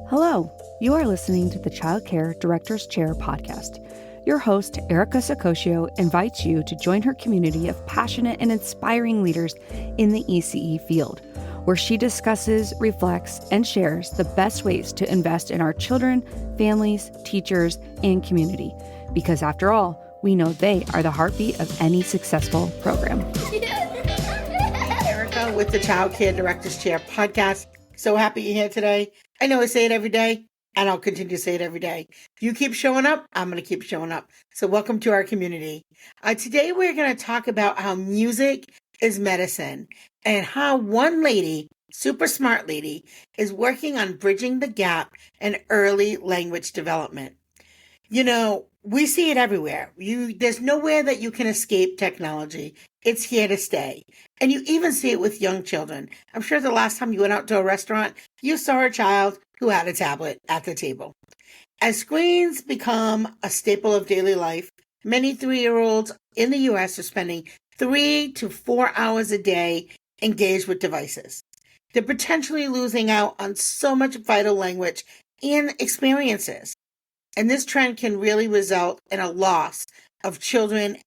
Hello, you are listening to the Child Care Director's Chair podcast. Your host, Erica Sacosio, invites you to join her community of passionate and inspiring leaders in the ECE field, where she discusses, reflects, and shares the best ways to invest in our children, families, teachers, and community. Because after all, we know they are the heartbeat of any successful program. Erica with the Child Care Director's Chair podcast. So happy you're here today. I know I say it every day, and I'll continue to say it every day. If you keep showing up, I'm going to keep showing up. So welcome to our community. Today we're going to talk about how music is medicine and how one lady, super smart lady, is working on bridging the gap in early language development. You know, we see it everywhere. There's nowhere that you can escape technology. It's here to stay. And you even see it with young children. I'm sure the last time you went out to a restaurant, you saw a child who had a tablet at the table. As screens become a staple of daily life, many 3-year-olds in the U.S. are spending 3 to 4 hours a day engaged with devices. They're potentially losing out on so much vital language and experiences. And this trend can really result in a loss of children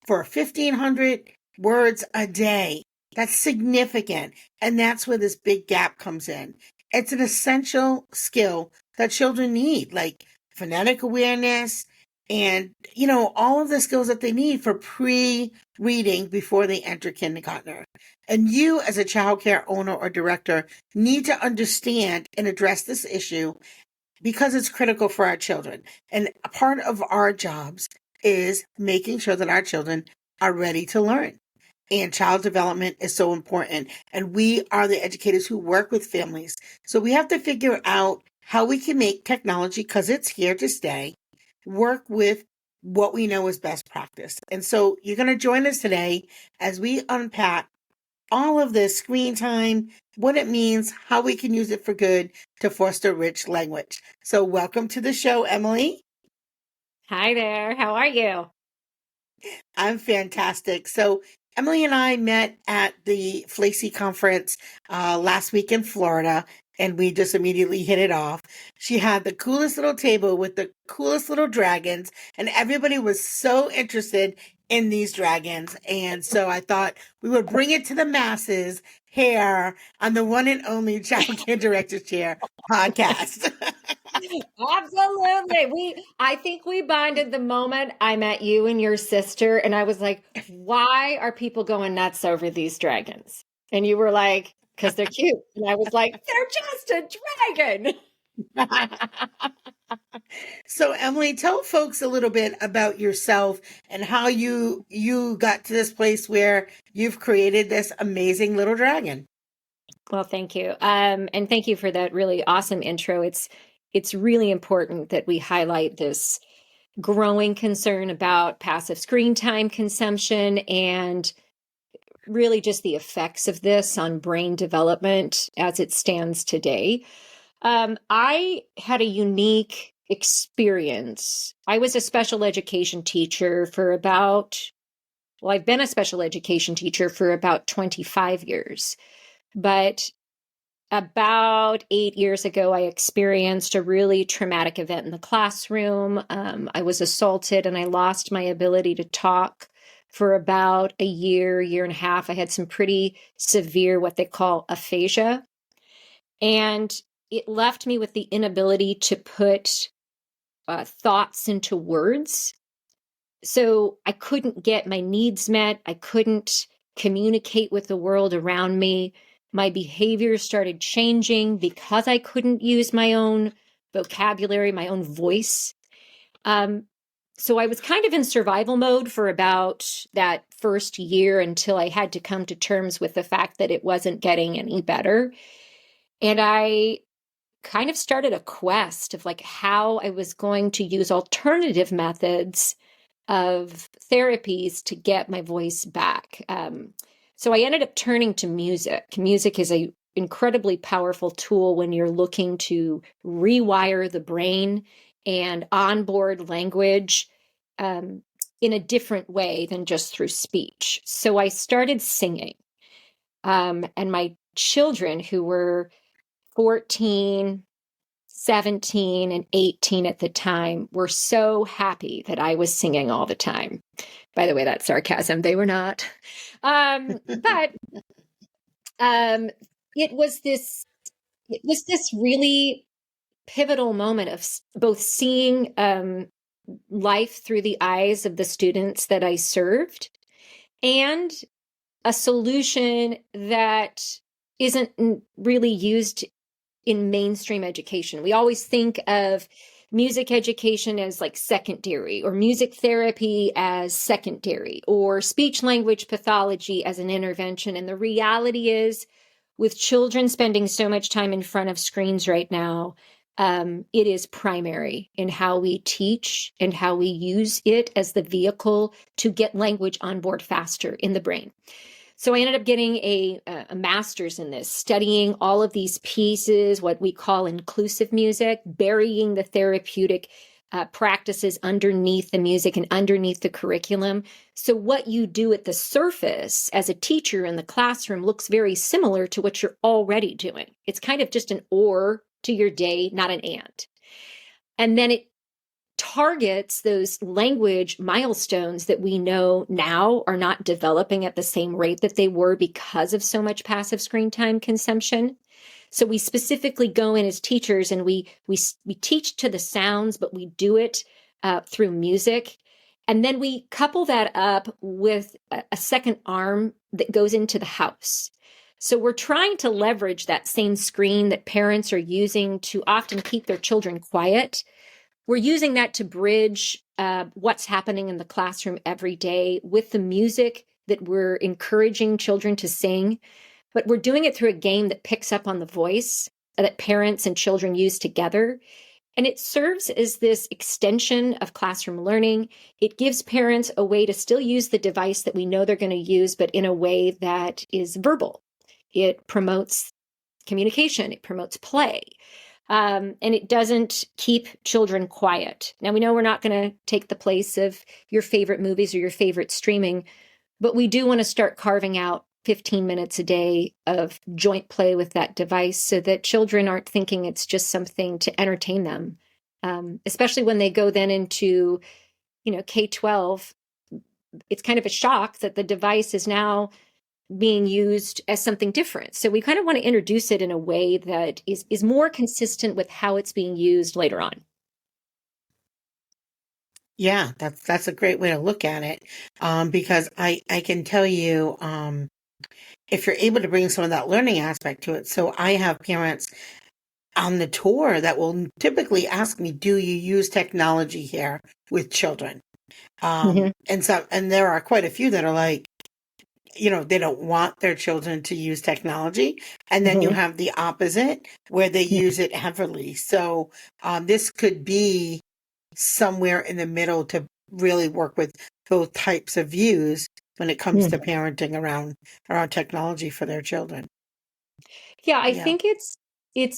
for 1,500 words a day. That's significant. And that's where this big gap comes in. It's an essential skill that children need, like phonetic awareness and, all of the skills that they need for pre-reading before they enter kindergarten. And you, as a child care owner or director, need to understand and address this issue because it's critical for our children. And a part of our jobs is making sure that our children are ready to learn. And child development is so important. And we are the educators who work with families. So we have to figure out how we can make technology, because it's here to stay, work with what we know is best practice. And so you're going to join us today as we unpack all of this screen time, what it means, how we can use it for good to foster rich language. So welcome to the show, Emily. Hi there. How are you? I'm fantastic. So Emily and I met at the FLACY conference last week in Florida, and we just immediately hit it off. She had the coolest little table with the coolest little dragons, and everybody was so interested in these dragons. And so I thought we would bring it to the masses here on the one and only Child Care Director's Chair podcast. Absolutely. I think we bonded the moment I met you and your sister, and I was like, why are people going nuts over these dragons? And you were like, because they're cute. And I was like, they're just a dragon. So Emily, tell folks a little bit about yourself and how you got to this place where you've created this amazing little dragon. Well, thank you. And thank you for that really awesome intro. It's really important that we highlight this growing concern about passive screen time consumption and really just the effects of this on brain development as it stands today. I had a unique experience. I was a special education teacher I've been a special education teacher for about 25 years. But about 8 years ago, I experienced a really traumatic event in the classroom. I was assaulted and I lost my ability to talk for about a year and a half. I had some pretty severe, what they call aphasia. And it left me with the inability to put thoughts into words. So I couldn't get my needs met. I couldn't communicate with the world around me. My behavior started changing because I couldn't use my own vocabulary, my own voice. So I was kind of in survival mode for about that first year until I had to come to terms with the fact that it wasn't getting any better. And I kind of started a quest of like how I was going to use alternative methods of therapies to get my voice back. So I ended up turning to music. Music is an incredibly powerful tool when you're looking to rewire the brain and onboard language in a different way than just through speech. So I started singing. And my children, who were 14, 17 and 18 at the time were so happy that I was singing all the time. By the way, that's sarcasm. They were not. But it was this really pivotal moment of both seeing life through the eyes of the students that I served and a solution that isn't really used in mainstream education. We always think of music education as like secondary, or music therapy as secondary, or speech language pathology as an intervention. And the reality is, with children spending so much time in front of screens right now, it is primary in how we teach and how we use it as the vehicle to get language on board faster in the brain. So I ended up getting a master's in this, studying all of these pieces, what we call inclusive music, burying the therapeutic practices underneath the music and underneath the curriculum. So what you do at the surface as a teacher in the classroom looks very similar to what you're already doing. It's kind of just an or to your day, not an and. And then it targets those language milestones that we know now are not developing at the same rate that they were because of so much passive screen time consumption. So we specifically go in as teachers and we teach to the sounds, but we do it through music. And then we couple that up with a second arm that goes into the house. So we're trying to leverage that same screen that parents are using to often keep their children quiet. We're using that to bridge what's happening in the classroom every day with the music that we're encouraging children to sing. But we're doing it through a game that picks up on the voice that parents and children use together. And it serves as this extension of classroom learning. It gives parents a way to still use the device that we know they're going to use, but in a way that is verbal. It promotes communication. It promotes play. And it doesn't keep children quiet. Now, we know we're not going to take the place of your favorite movies or your favorite streaming, but we do want to start carving out 15 minutes a day of joint play with that device so that children aren't thinking it's just something to entertain them, especially when they go then into, K-12. It's kind of a shock that the device is now being used as something different. So we kind of want to introduce it in a way that is more consistent with how it's being used later on. Yeah, that's a great way to look at it. Because I can tell you, if you're able to bring some of that learning aspect to it. So I have parents on the tour that will typically ask me, do you use technology here with children? Mhm. And there are quite a few that are like, they don't want their children to use technology. And then you Mhm. have the opposite where they use it heavily. So this could be somewhere in the middle to really work with both types of views when it comes to Mhm. parenting around technology for their children. Yeah, I Yeah. think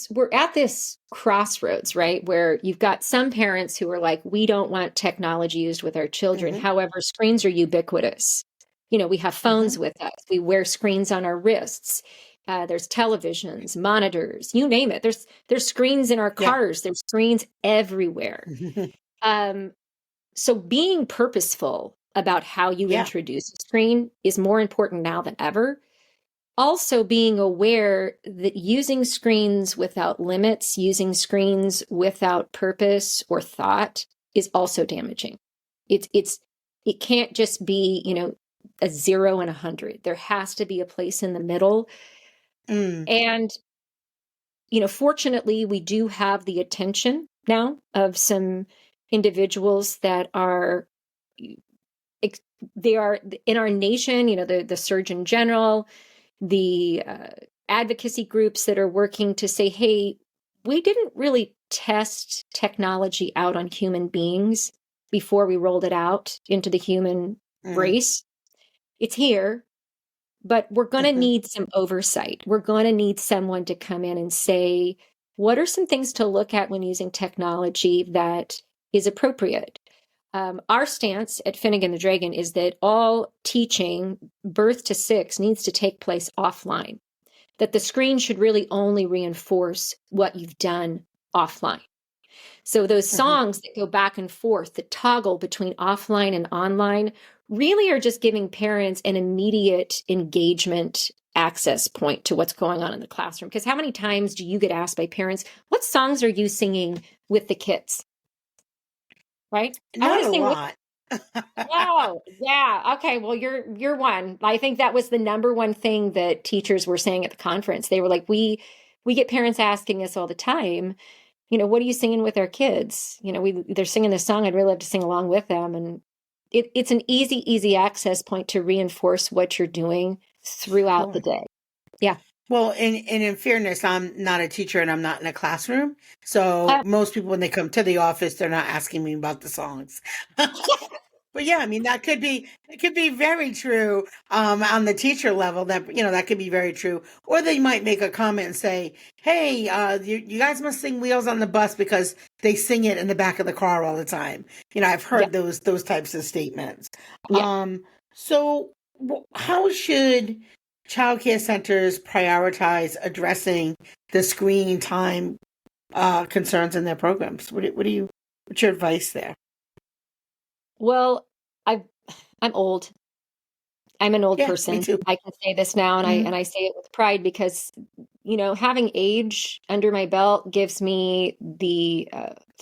we're at this crossroads, right? Where you've got some parents who are like, we don't want technology used with our children. Hmm. However, screens are ubiquitous. We have phones Hmm. with us. We wear screens on our wrists. There's televisions, monitors, you name it. There's screens in our Yeah. cars. There's screens everywhere. Um, so being purposeful about how you Yeah. introduce a screen is more important now than ever. Also, being aware that using screens without limits, using screens without purpose or thought is also damaging. It can't just be, a 0 and 100. There has to be a place in the middle. Mm. And, fortunately, we do have the attention now of some individuals that are they are in our nation, the Surgeon General, the advocacy groups that are working to say, hey, we didn't really test technology out on human beings before we rolled it out into the human Mm. race. It's here, but we're going to Hmm. need some oversight. We're going to need someone to come in and say, what are some things to look at when using technology that is appropriate? Our stance at Finnegan the Dragon is that all teaching birth to 6 needs to take place offline, that the screen should really only reinforce what you've done offline. So those songs that go back and forth, that toggle between offline and online, really are just giving parents an immediate engagement access point to what's going on in the classroom. Because how many times do you get asked by parents, what songs are you singing with the kids? Right? I want Not to a sing with. lot. Oh, yeah. Okay. Well, you're one. I think that was the number one thing that teachers were saying at the conference. They were like, we get parents asking us all the time, what are you singing with our kids? They're singing this song. I'd really love to sing along with them. And it's an easy access point to reinforce what you're doing throughout the Sure. day. Yeah. Well, and in fairness, I'm not a teacher and I'm not in a classroom. So most people, when they come to the office, they're not asking me about the songs. But yeah, I mean, it could be very true, on the teacher level that could be very true. Or they might make a comment and say, hey, you guys must sing Wheels on the Bus because they sing it in the back of the car all the time. I've Yeah. heard those types of statements. Yeah. So how should childcare centers prioritize addressing the screen time, concerns in their programs? What's your advice there? Well, I'm old. I'm an old Yeah, me person. too. I can say this now, and Mhm. I say it with pride because, having age under my belt gives me the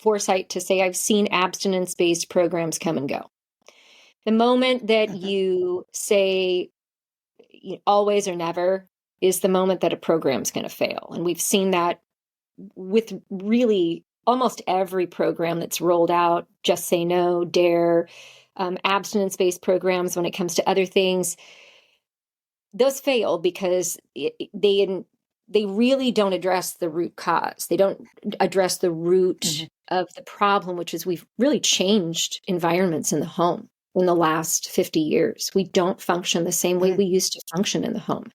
foresight to say I've seen abstinence-based programs come and go. The moment that Mhm. you say always or never is the moment that a program's going to fail. And we've seen that with really almost every program that's rolled out, Just Say No, Dare, abstinence-based programs when it comes to other things. Those fail because they really don't address the root cause. They don't address the root Mhm. of the problem, which is we've really changed environments in the home in the last 50 years. We don't function the same way Mhm. we used to function in the home.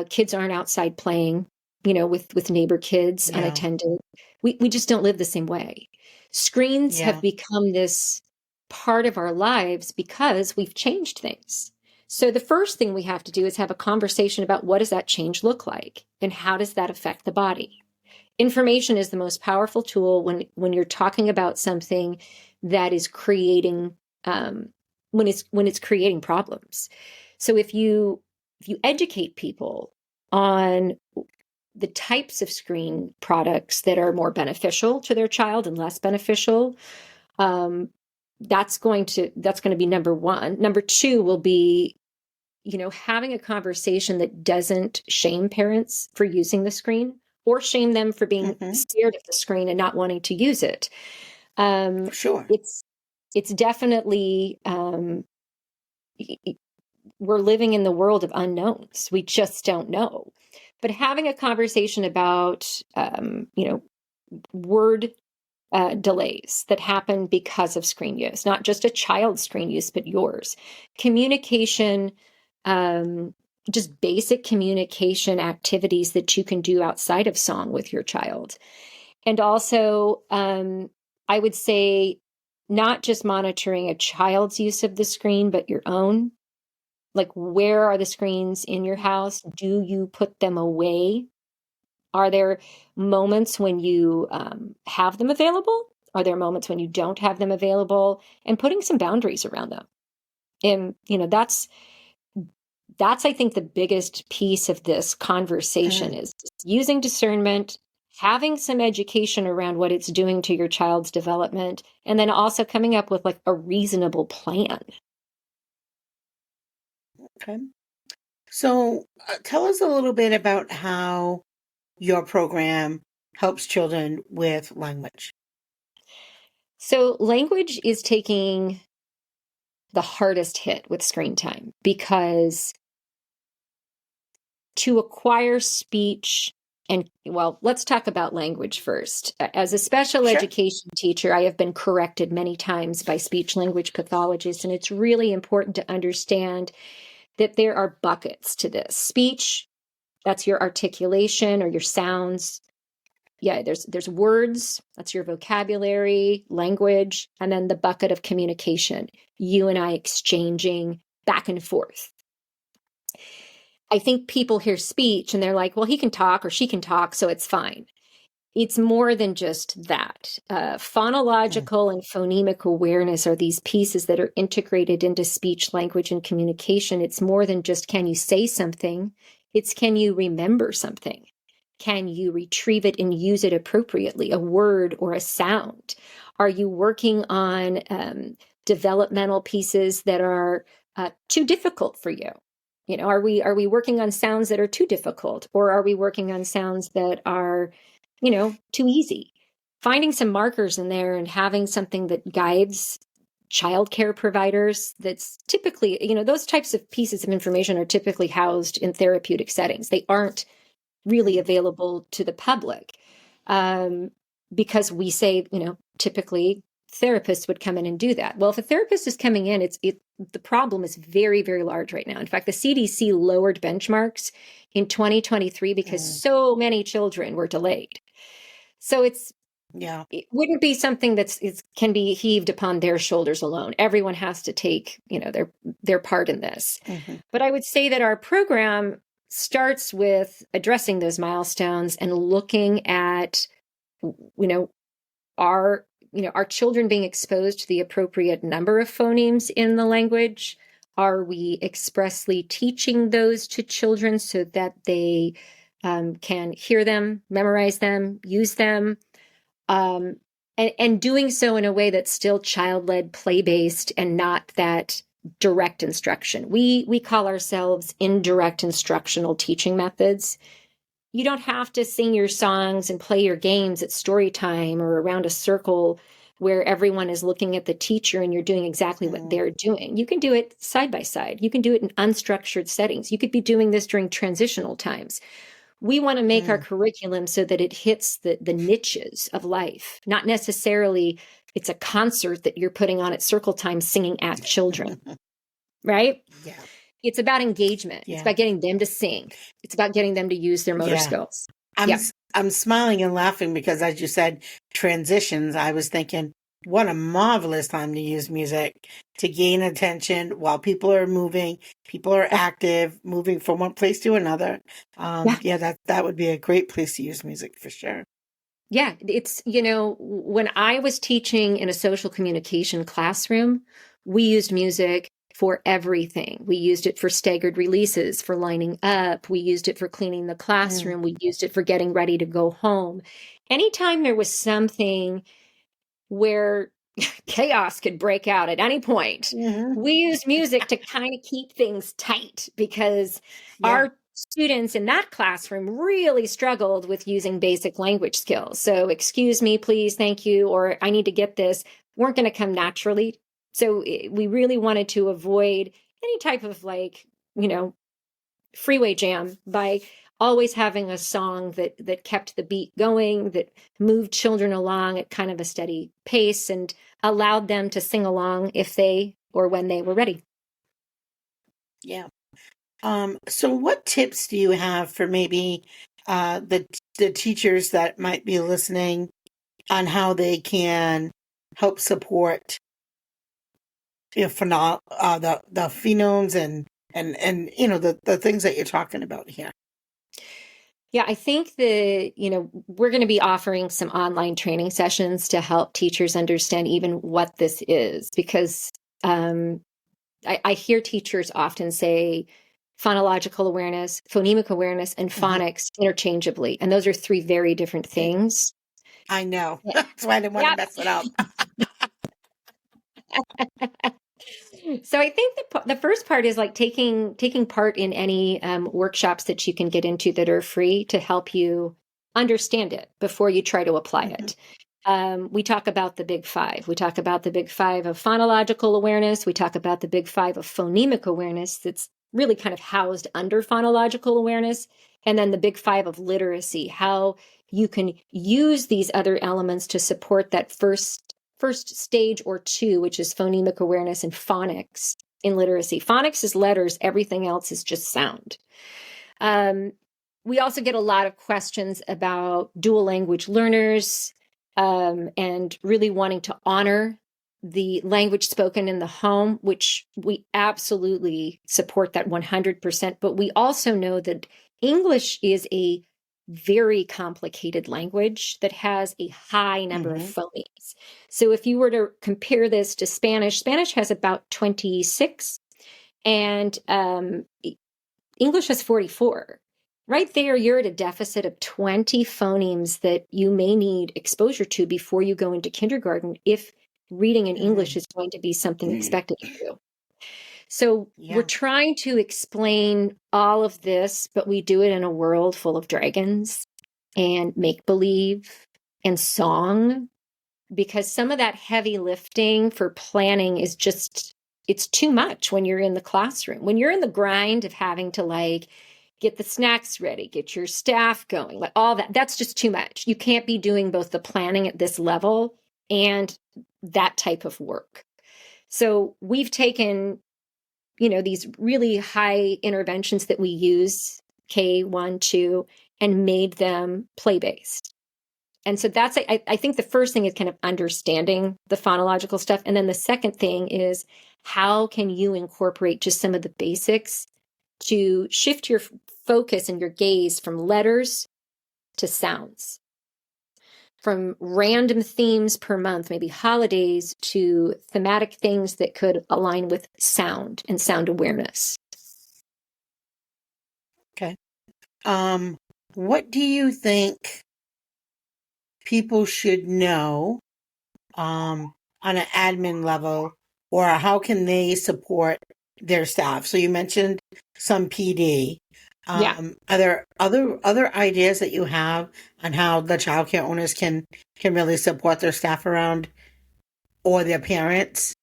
Kids aren't outside playing, with neighbor kids Yeah. unattended. We just don't live the same way. Screens have Yeah. become this part of our lives because we've changed things. So the first thing we have to do is have a conversation about what does that change look like and how does that affect the body. Information is the most powerful tool when you're talking about something that is creating when it's creating problems. So if you educate people on the types of screen products that are more beneficial to their child and less beneficial, um, that's going to be number one. Number two will be having a conversation that doesn't shame parents for using the screen or shame them for being Mhm. scared of the screen and not wanting to use it. Um, Sure. it's definitely we're living in the world of unknowns. We just don't know. But having a conversation about word delays that happen because of screen use, not just a child's screen use, but yours. Communication, just basic communication activities that you can do outside of song with your child. And also, I would say not just monitoring a child's use of the screen, but your own. Like, where are the screens in your house? Do you put them away? Are there moments when you have them available? Are there moments when you don't have them available? And putting some boundaries around them. And that's I think the biggest piece of this conversation Mhm. is using discernment, having some education around what it's doing to your child's development, and then also coming up with like a reasonable plan. Okay. So, tell us a little bit about how your program helps children with language. So language is taking the hardest hit with screen time because to acquire speech and well, let's talk about language first. As a special Sure. education teacher, I have been corrected many times by speech language pathologists, and it's really important to understand that there are buckets to this. Speech, that's your articulation or your sounds. Yeah, there's words, that's your vocabulary, language, and then the bucket of communication, you and I exchanging back and forth. I think people hear speech and they're like, well, he can talk or she can talk, so it's fine. it's more than just that. Mm, Phonological and phonemic awareness are these pieces that are integrated into speech, language, and communication. It's more than just can you say something, it's can you remember something? Can you retrieve it and use it appropriately, a word or a sound? Are you working on developmental pieces that are too difficult for you? You know, are we working on sounds that are too difficult, or are we working on sounds that are, too easy? Finding some markers in there and having something that guides childcare providers that's typically, those types of pieces of information are typically housed in therapeutic settings. They aren't really mm, available to the public, um, because we say, typically therapists would come in and do that. Well, if a therapist is coming in, the problem is very, very large right now. In fact, the CDC lowered benchmarks in 2023 because mm. so many children were delayed. So Yeah. it wouldn't be something can be heaved upon their shoulders alone. Everyone has to take, their part in this. Hmm. But I would say that our program starts with addressing those milestones and looking at, you know, our children being exposed to the appropriate number of phonemes in the language. Are we expressly teaching those to children so that they can hear them, memorize them, use them? um, and doing so in a way that's still child-led, play-based, and not that direct instruction. We call ourselves indirect instructional teaching methods. You don't have to sing your songs and play your games at story time or around a circle where everyone is looking at the teacher and you're doing exactly what Mm, they're doing. You can do it side by side. You can do it in unstructured settings. You could be doing this during transitional times. We want to make our mm. curriculum so that it hits the niches of life, not necessarily it's a concert that you're putting on at circle time singing at children, right? Yeah. It's about engagement. It's Yeah. about getting them to sing. It's about getting them to use their motor Yeah. skills. I'm Yeah. s- I'm smiling and laughing because as you said transitions, I was thinking what a marvelous time to use music to gain attention while people are moving, people are Yeah. active, moving from one place to another. Yeah. Yeah, that would be a great place to use music for sure. Yeah. It's, when I was teaching in a social communication classroom, we used music for everything. We used it for staggered releases, for lining up. We used it for cleaning the Mm, classroom. We used it for getting ready to go home. Anytime there was something where chaos could break out at any point, hmm. we use music to kind of keep things tight because Yeah. our students in that classroom really struggled with using basic language skills. So, excuse me, please, thank you, or I need to get this, weren't going to come naturally. So, we really wanted to avoid any type of you know, freeway jam by always having a song that kept the beat going, that moved children along at kind of a steady pace and allowed them to sing along if they or when they were ready. Yeah. So what tips do you have for maybe the teachers that might be listening on how they can help support the phenomes and the things that you're talking about here. Yeah, I think that, we're going to be offering some online training sessions to help teachers understand even what this is, because um, I hear teachers often say phonological awareness, phonemic awareness, and Hmm. phonics interchangeably. And those are three very different things. I know. Yeah. That's why I didn't want to Yep. mess it up. So I think the first part is like taking part in any workshops that you can get into that are free to help you understand it before you try to apply Hmm. it. We talk about the big five. We talk about the big five of phonological awareness. We talk about the big five of phonemic awareness that's really kind of housed under phonological awareness. And then the big five of literacy, how you can use these other elements to support that first stage or two, which is phonemic awareness and phonics in literacy. Phonics is letters, everything else is just sound. Um, we also get a lot of questions about dual language learners, and really wanting to honor the language spoken in the home, which we absolutely support that 100%. But we also know that English is a very complicated language that has a high number of Mm-hmm. phonemes. So if you were to compare this to Spanish, Spanish has about 26 and English has 44. Right there, you're at a deficit of 20 phonemes that you may need exposure to before you go into kindergarten if reading in English is going to be something expected of you. So we're Yeah. trying to explain all of this, but we do it in a world full of dragons and make believe and song, because some of that heavy lifting for planning is just, it's too much when you're in the classroom. When you're in the grind of having to like get the snacks ready, get your staff going, like all that, that's just too much. You can't be doing both the planning at this level and that type of work. So we've taken, these really high interventions that we use, K1, 2, and made them play-based. And so that's, I think the first thing is kind of understanding the phonological stuff. And then the second thing is how can you incorporate just some of the basics to shift your focus and your gaze from letters to sounds, from random themes per month, maybe holidays, to thematic things that could align with sound and sound awareness. Okay. What do you think people should know on an admin level, or how can they support their staff? So you mentioned some PD. Yeah. Are there other ideas that you have on how the childcare owners can really support their staff around, or their parents?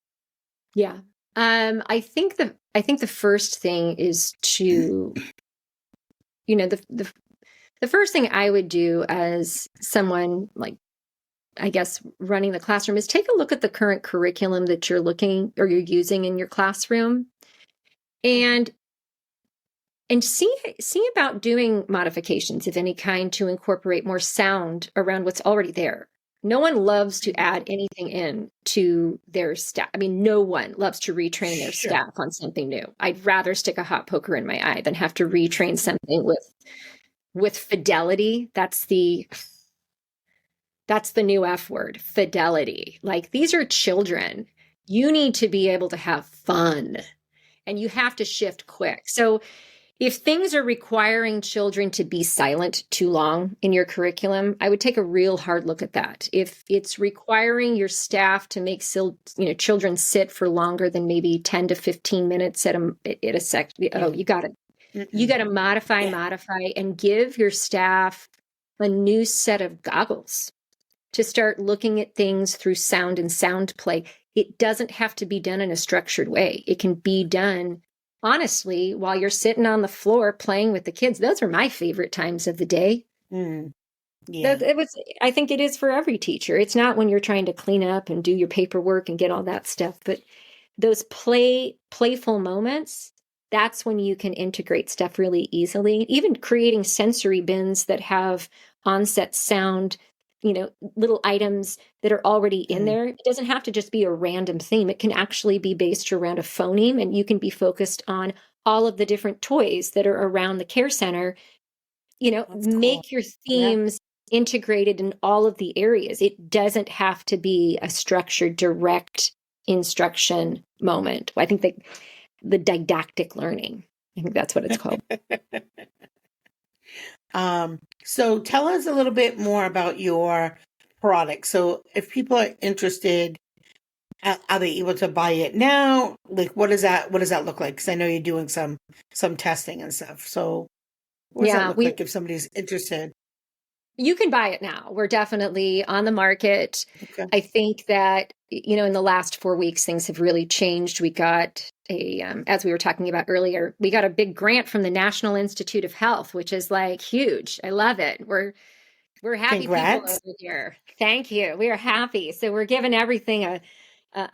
Yeah. I think the first thing is to, the first thing I would do as someone like, I guess, running the classroom is take a look at the current curriculum that you're looking or you're using in your classroom and see about doing modifications of any kind to incorporate more sound around what's already there. No one loves to add anything in to their staff. I mean, no one loves to retrain their Sure. staff on something new. I'd rather stick a hot poker in my eye than have to retrain something with fidelity. That's the new F word, fidelity. Like, these are children. You need to be able to have fun and you have to shift quick. So if things are requiring children to be silent too long in your curriculum, I would take a real hard look at that. If it's requiring your staff to make children sit for longer than maybe 10 to 15 minutes at a section, you got to modify and give your staff a new set of goggles to start looking at things through sound and sound play. It doesn't have to be done in a structured way. It can be done honestly while you're sitting on the floor playing with the kids. Those are my favorite times of the day. Yeah. I think it is for every teacher. It's not when you're trying to clean up and do your paperwork and get all that stuff, but those playful moments, that's when you can integrate stuff really easily. Even creating sensory bins that have onset sound, little items that are already in there. It doesn't have to just be a random theme. It can actually be based around a phoneme, and you can be focused on all of the different toys that are around the care center. Make your themes integrated in all of the areas. It doesn't have to be a structured, direct instruction moment. I think that the didactic learning, I think that's what it's called. So tell us a little bit more about your product. So if people are interested, are they able to buy it now? Like, what does that look like? Because I know you're doing some testing and stuff. So what does that look like if somebody's interested? You can buy it now. We're definitely on the market. Okay. I think that, in the last 4 weeks, things have really changed. We got as we were talking about earlier, we got a big grant from the National Institute of Health, which is like huge. I love it. We're happy Congrats. people over here. Thank you. We are happy. So we're giving everything a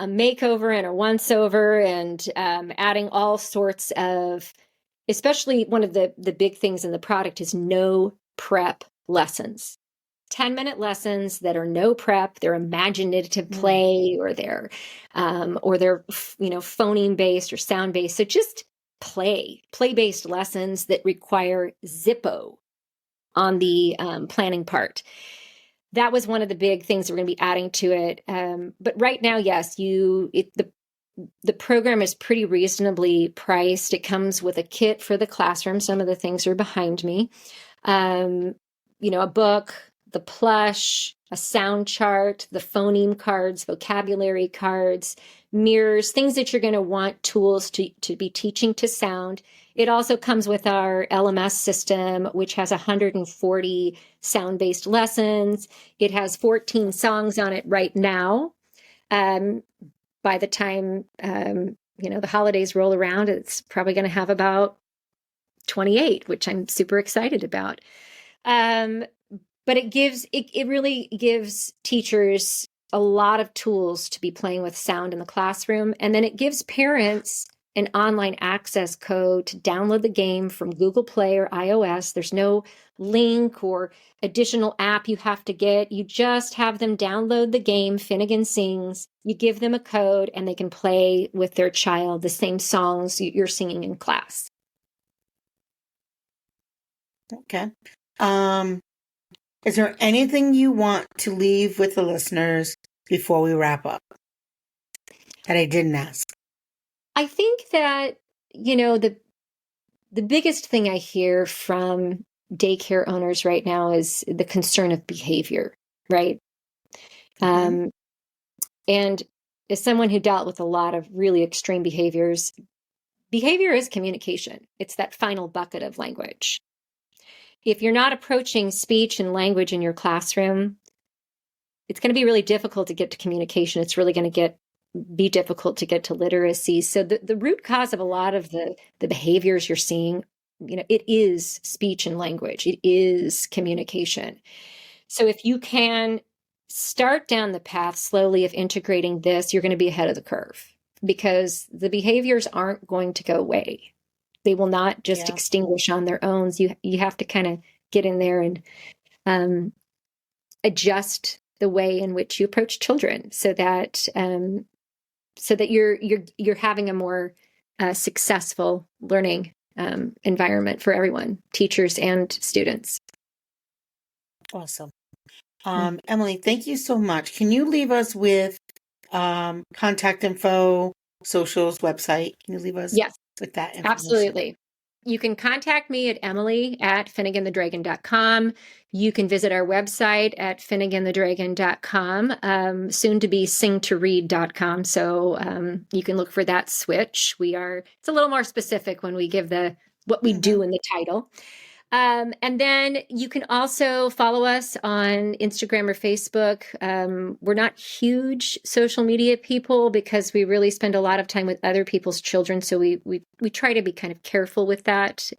makeover and a once over, and adding all sorts of, especially one of the big things in the product is no prep lessons. 10-minute lessons that are no prep. They're imaginative play, or they're phoneme based or sound based. So just play-based lessons that require Zippo on the planning part. That was one of the big things we're going to be adding to it. But right now, yes, the program is pretty reasonably priced. It comes with a kit for the classroom. Some of the things are behind me. A book, the plush, a sound chart, the phoneme cards, vocabulary cards, mirrors, things that you're going to want tools to be teaching to sound. It also comes with our LMS system, which has 140 sound-based lessons. It has 14 songs on it right now. By the time, the holidays roll around, it's probably going to have about 28, which I'm super excited about. But it really gives teachers a lot of tools to be playing with sound in the classroom. And then it gives parents an online access code to download the game from Google Play or iOS. There's no link or additional app you have to get. You just have them download the game, Finnegan Sings. You give them a code and they can play with their child the same songs you're singing in class. Okay. Is there anything you want to leave with the listeners before we wrap up that I didn't ask? I think that, the biggest thing I hear from daycare owners right now is the concern of behavior, right? And as someone who dealt with a lot of really extreme behaviors, behavior is communication. It's that final bucket of language. If you're not approaching speech and language in your classroom, it's going to be really difficult to get to communication. It's really going to be difficult to get to literacy. So the root cause of a lot of the behaviors you're seeing, it is speech and language. It is communication. So if you can start down the path slowly of integrating this, you're going to be ahead of the curve because the behaviors aren't going to go away. They will not just extinguish on their own. You have to kind of get in there and adjust the way in which you approach children so that you're having a more successful learning environment for everyone, teachers and students. Awesome. Emily, thank you so much. Can you leave us with contact info, socials, website? Can you leave us with that information? Absolutely. You can contact me at emily@finneganthedragon.com. You can visit our website at finneganthedragon.com, soon to be singtoread.com. So you can look for that switch. It's a little more specific when we give what we do in the title. And then you can also follow us on Instagram or Facebook. We're not huge social media people because we really spend a lot of time with other people's children. So we try to be kind of careful with that.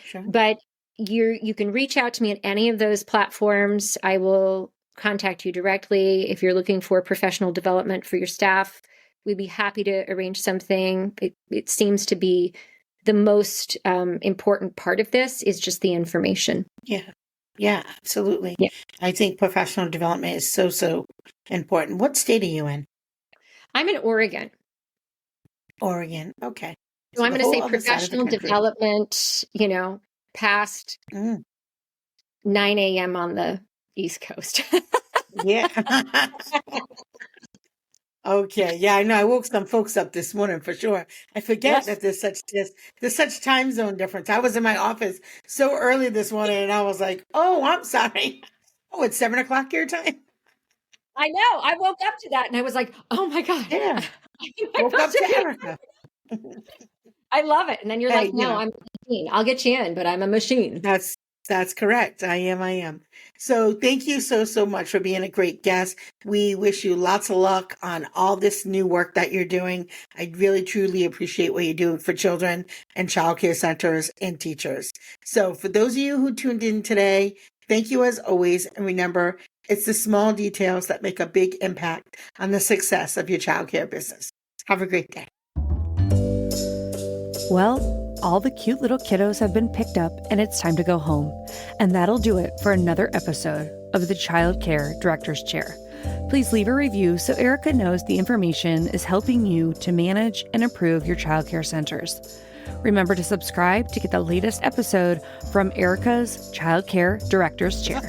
Sure. But you can reach out to me at any of those platforms. I will contact you directly. If you're looking for professional development for your staff, we'd be happy to arrange something. It seems to be the most important part of this is just the information. Yeah, absolutely. Yeah. I think professional development is so important. What state are you in? I'm in Oregon. Oregon. Okay. So I'm going to say professional development, past 9 a.m. on the East Coast. Yeah. Okay. Yeah, I know. I woke some folks up this morning for sure. I forget that there's such time zone difference. I was in my office so early this morning and I was like, oh, I'm sorry. Oh, it's 7:00 your time. I know. I woke up to that and I was like, oh my God. Yeah. Woke up to Erica. I love it. And then you're like, no, I'm a machine. I'll get you in, but I'm a machine. That's correct. I am. So thank you so much for being a great guest. We wish you lots of luck on all this new work that you're doing. I really, truly appreciate what you're doing for children and childcare centers and teachers. So for those of you who tuned in today, thank you as always. And remember, it's the small details that make a big impact on the success of your childcare business. Have a great day. Well, all the cute little kiddos have been picked up and it's time to go home. And that'll do it for another episode of the Child Care Director's Chair. Please leave a review so Erica knows the information is helping you to manage and improve your childcare centers. Remember to subscribe to get the latest episode from Erica's Child Care Director's Chair.